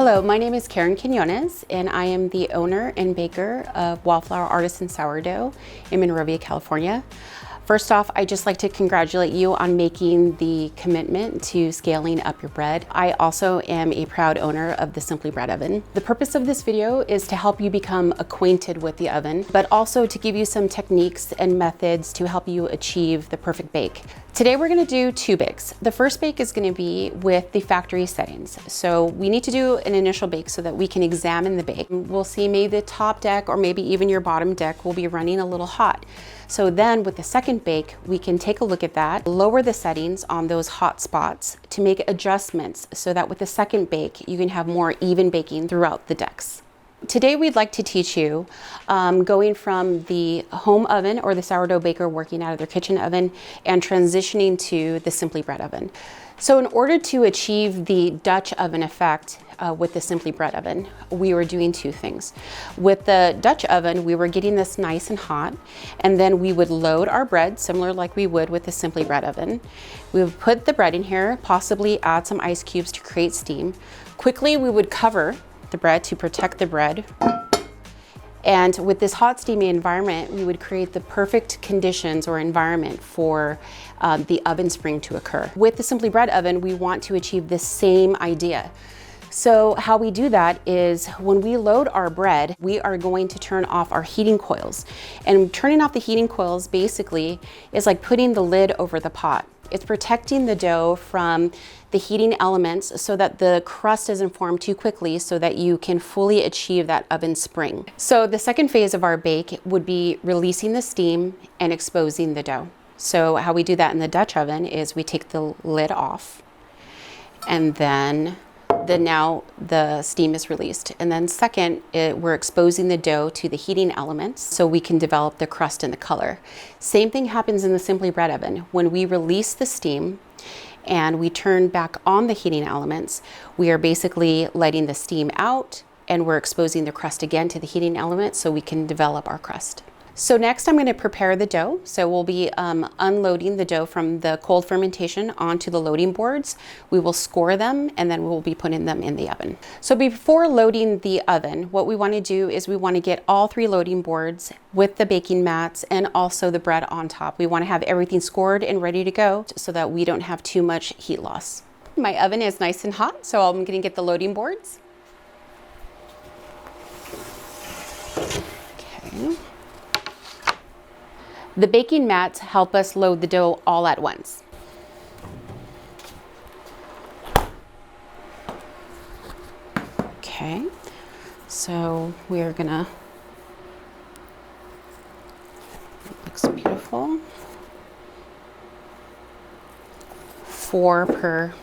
Hello, my name is Karen Quinones, and I am the owner and baker of Wildflower Artisan Sourdough in Monrovia, California. First off, I'd just like to congratulate you on making the commitment to scaling up your bread. I also am a proud owner of the Simply Bread Oven. The purpose of this video is to help you become acquainted with the oven, but also to give you some techniques and methods to help you achieve the perfect bake. Today we're going to do two bakes. The first bake is going to be with the factory settings. So we need to do an initial bake so that we can examine the bake. We'll see maybe the top deck or maybe even your bottom deck will be running a little hot. So then with the second bake, we can take a look at that, lower the settings on those hot spots to make adjustments so that with the second bake, you can have more even baking throughout the decks. Today we'd like to teach you going from the home oven or the sourdough baker working out of their kitchen oven and transitioning to the Simply Bread Oven. So in order to achieve the Dutch oven effect with the Simply Bread Oven, we were doing two things. With the Dutch oven, we were getting this nice and hot, and then we would load our bread similar like we would with the Simply Bread Oven. We would put the bread in here, possibly add some ice cubes to create steam. Quickly, we would cover the bread to protect the bread. And with this hot steamy environment, we would create the perfect conditions or environment for the oven spring to occur. With the Simply Bread Oven, we want to achieve the same idea. So how we do that is when we load our bread, we are going to turn off our heating coils. And turning off the heating coils basically is like putting the lid over the pot. It's protecting the dough from the heating elements so that the crust doesn't form too quickly so that you can fully achieve that oven spring. So the second phase of our bake would be releasing the steam and exposing the dough. So how we do that in the Dutch oven is we take the lid off and then now the steam is released. And then second, we're exposing the dough to the heating elements so we can develop the crust and the color. Same thing happens in the Simply Bread Oven. When we release the steam and we turn back on the heating elements, we are basically letting the steam out and we're exposing the crust again to the heating elements so we can develop our crust. So next I'm going to prepare the dough. So we'll be unloading the dough from the cold fermentation onto the loading boards. We will score them and then we'll be putting them in the oven. So before loading the oven, what we want to do is we want to get all three loading boards with the baking mats and also the bread on top. We want to have everything scored and ready to go so that we don't have too much heat loss. My oven is nice and hot, so I'm going to get the loading boards. Okay. The baking mats help us load the dough all at once. Okay, so we're gonna, looks beautiful. 4 per.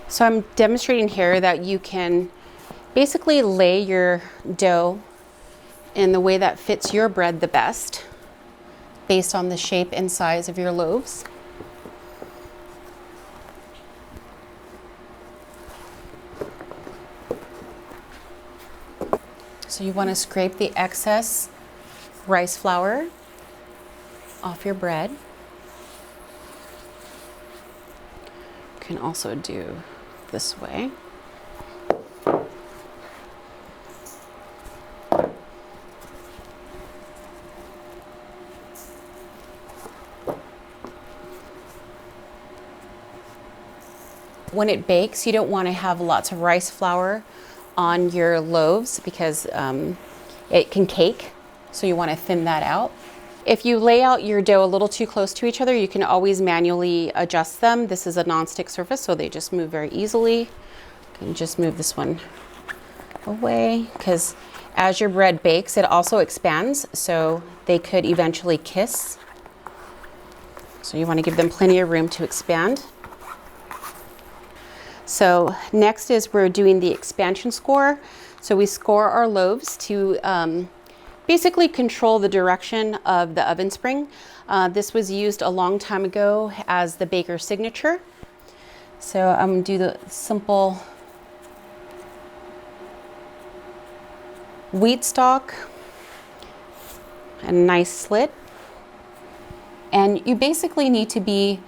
So I'm demonstrating here that you can basically lay your dough in the way that fits your bread the best based on the shape and size of your loaves. So you want to scrape the excess rice flour off your bread. You can also do this way. When it bakes, you don't want to have lots of rice flour on your loaves because it can cake, so you want to thin that out. If you lay out your dough a little too close to each other, you can always manually adjust them. This is a non-stick surface, so they just move very easily. You can just move this one away because as your bread bakes, it also expands, so they could eventually kiss. So you want to give them plenty of room to expand. So next is we're doing the expansion score. So we score our loaves to basically control the direction of the oven spring. This was used a long time ago as the baker's signature. So I'm going to do the simple wheat stalk, a nice slit. And you basically need to be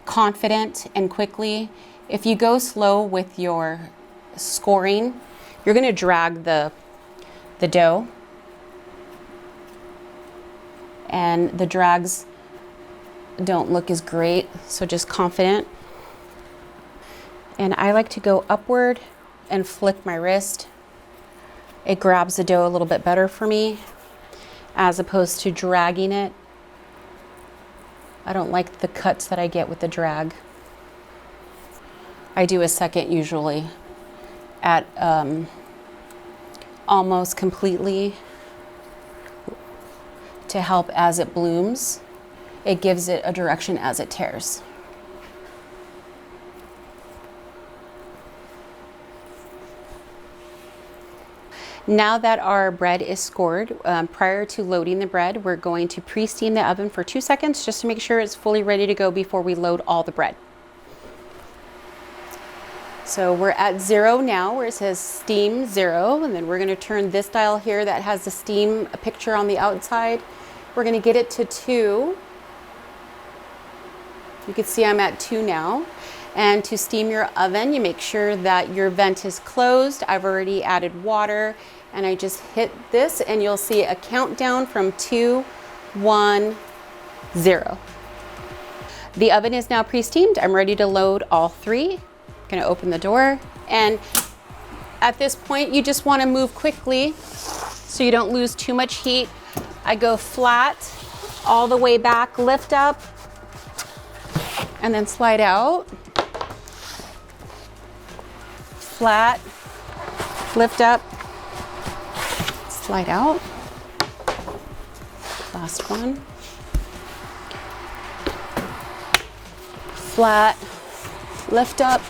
confident and quickly. If you go slow with your scoring, you're going to drag the dough, and the drags don't look as great, so just confident. And I like to go upward and flick my wrist. It grabs the dough a little bit better for me, as opposed to dragging it. I don't like the cuts that I get with the drag. I do a second usually at almost completely to help as it blooms. It gives it a direction as it tears. Now that our bread is scored, prior to loading the bread, we're going to pre-steam the oven for 2 seconds just to make sure it's fully ready to go before we load all the bread. So we're at 0 now, where it says steam 0, and then we're going to turn this dial here that has the steam picture on the outside. We're going to get it to 2. You can see I'm at 2 now. And to steam your oven, you make sure that your vent is closed. I've already added water, and I just hit this, and you'll see a countdown from 2, 1, 0. The oven is now pre-steamed. I'm ready to load all 3. I'm gonna open the door, and at this point you just want to move quickly so you don't lose too much heat. I go flat all the way back, lift up, and then slide out. Flat, lift up, slide out. Last one. Flat, lift up,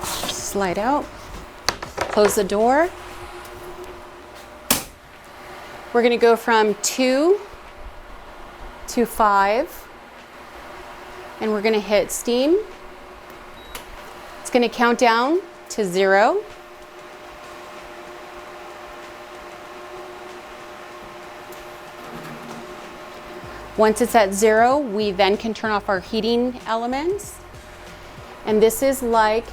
slide out, close the door. We're going to go from 2 to 5, and we're going to hit steam. It's going to count down to 0. Once it's at 0, we then can turn off our heating elements. And this is like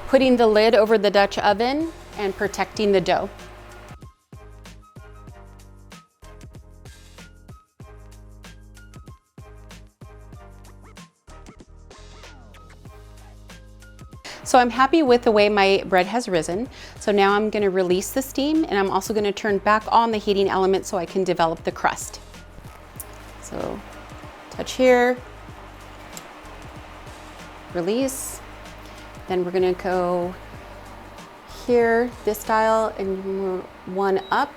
putting the lid over the Dutch oven and protecting the dough. So I'm happy with the way my bread has risen. So now I'm going to release the steam, and I'm also going to turn back on the heating element so I can develop the crust. So touch here, release, then we're going to go here, this dial, and 1 up,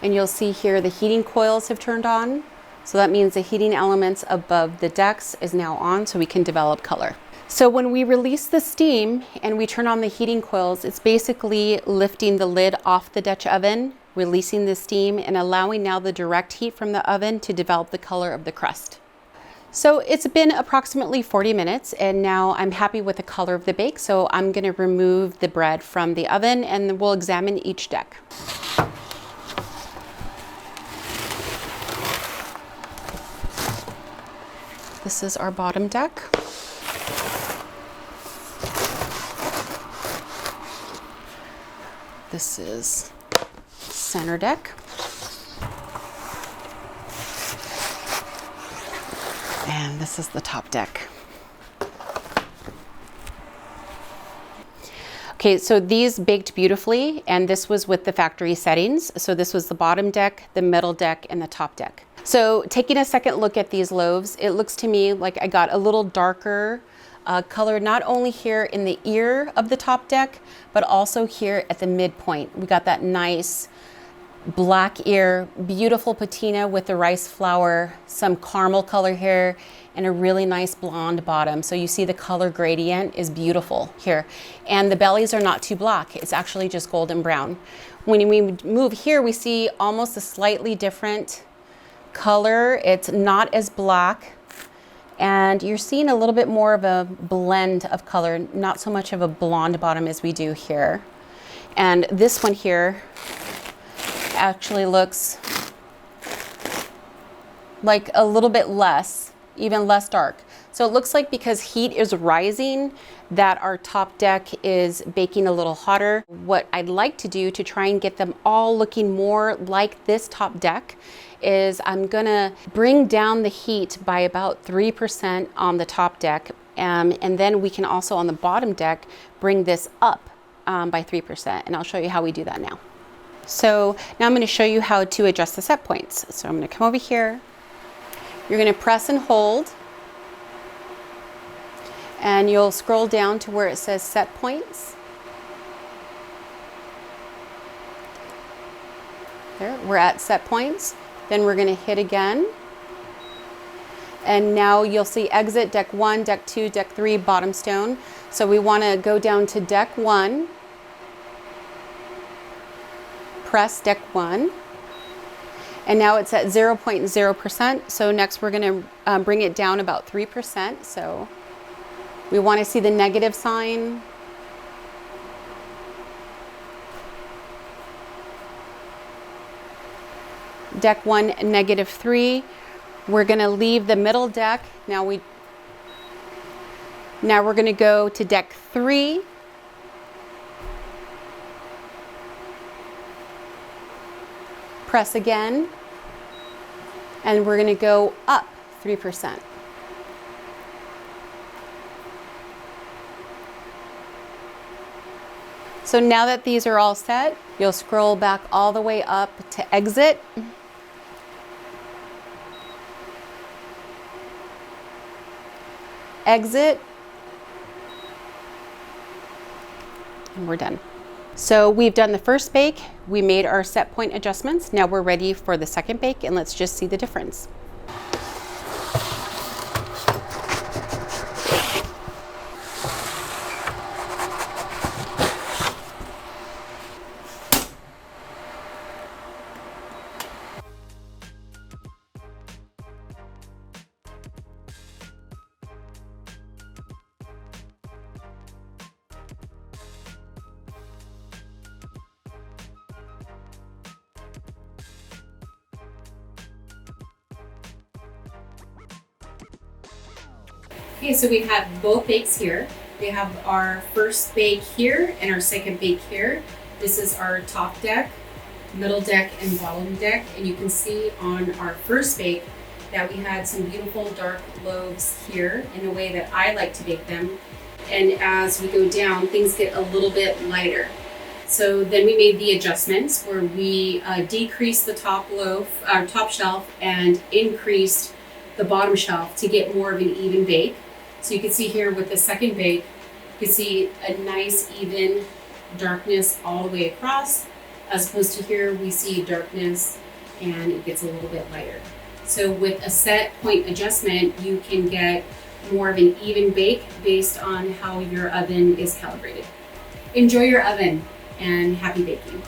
and you'll see here the heating coils have turned on. So that means the heating elements above the decks is now on, so we can develop color. So when we release the steam and we turn on the heating coils, it's basically lifting the lid off the Dutch oven, releasing the steam, and allowing now the direct heat from the oven to develop the color of the crust. So it's been approximately 40 minutes, and now I'm happy with the color of the bake. So I'm going to remove the bread from the oven, and we'll examine each deck. This is our bottom deck. This is center deck. And this is the top deck. Okay, so these baked beautifully, and this was with the factory settings. So this was the bottom deck, the middle deck, and the top deck. So taking a second look at these loaves, it looks to me like I got a little darker color, not only here in the ear of the top deck, but also here at the midpoint. We got that nice black ear, beautiful patina with the rice flour, some caramel color here, and a really nice blonde bottom. So you see the color gradient is beautiful here. And the bellies are not too black. It's actually just golden brown. When we move here, we see almost a slightly different color. It's not as black. And you're seeing a little bit more of a blend of color, not so much of a blonde bottom as we do here. And this one here actually looks like a little bit less, even less dark. So it looks like because heat is rising, that our top deck is baking a little hotter. What I'd like to do to try and get them all looking more like this top deck is I'm gonna bring down the heat by about 3% on the top deck. And then we can also on the bottom deck bring this up by 3%. And I'll show you how we do that now. So now I'm gonna show you how to adjust the set points. So I'm gonna come over here. You're gonna press and hold. And you'll scroll down to where it says set points. There, we're at set points. Then we're gonna hit again. And now you'll see exit deck 1, deck 2, deck 3, bottom stone. So we wanna go down to deck 1, press deck 1. And now it's at 0.0%. So next we're gonna bring it down about 3%. So we want to see the negative sign. Deck 1, -3. We're going to leave the middle deck. Now we're going to go to deck 3. Press again. And we're going to go up 3%. So now that these are all set, you'll scroll back all the way up to exit. Exit. And we're done. So we've done the first bake, we made our set point adjustments. Now we're ready for the second bake, and let's just see the difference. Okay, so we have both bakes here. We have our first bake here and our second bake here. This is our top deck, middle deck, and bottom deck. And you can see on our first bake that we had some beautiful dark loaves here in a way that I like to bake them. And as we go down, things get a little bit lighter. So then we made the adjustments where we decreased the top loaf, our top shelf, and increased the bottom shelf to get more of an even bake. So you can see here with the second bake, you can see a nice even darkness all the way across, as opposed to here we see darkness and it gets a little bit lighter. So with a set point adjustment, you can get more of an even bake based on how your oven is calibrated. Enjoy your oven and happy baking.